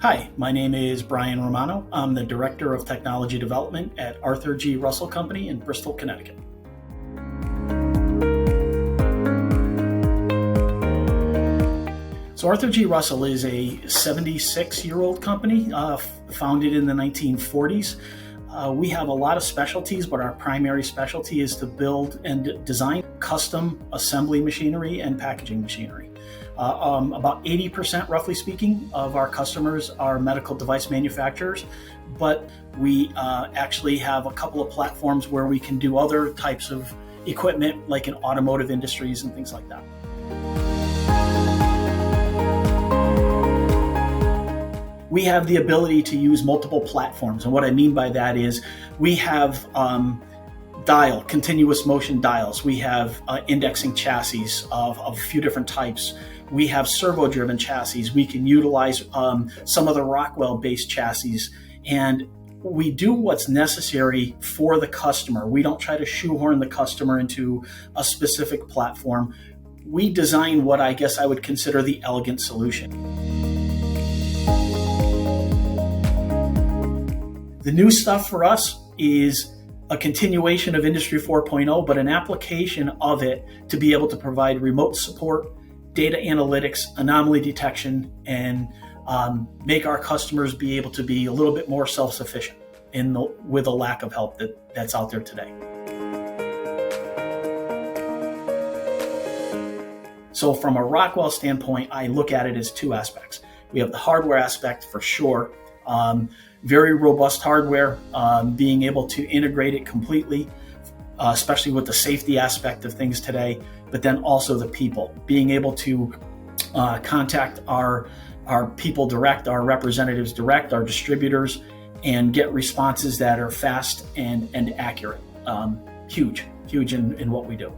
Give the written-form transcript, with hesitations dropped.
Hi, my name is Brian Romano. I'm the Director of Technology Development at Arthur G. Russell Company in Bristol, Connecticut. So Arthur G. Russell is a 76-year-old company founded in the 1940s. We have a lot of specialties, but our primary specialty is to build and design custom assembly machinery and packaging machinery. About 80%, roughly speaking, of our customers are medical device manufacturers, but we actually have a couple of platforms where we can do other types of equipment, like in automotive industries and things like that. We have the ability to use multiple platforms, and what I mean by that is we have continuous motion dials. We have indexing chassis of a few different types. We have servo-driven chassis. We can utilize some of the Rockwell-based chassis, and we do what's necessary for the customer. We don't try to shoehorn the customer into a specific platform. We design what I guess I would consider the elegant solution. The new stuff for us is a continuation of Industry 4.0, but an application of it to be able to provide remote support, data analytics, anomaly detection, and make our customers be able to be a little bit more self-sufficient with a lack of help that's out there today. So from a Rockwell standpoint, I look at it as two aspects. We have the hardware aspect for sure. Very robust hardware, being able to integrate it completely, especially with the safety aspect of things today, but then also the people, being able to contact our people direct, our representatives direct, our distributors, and get responses that are fast and accurate. Huge in what we do.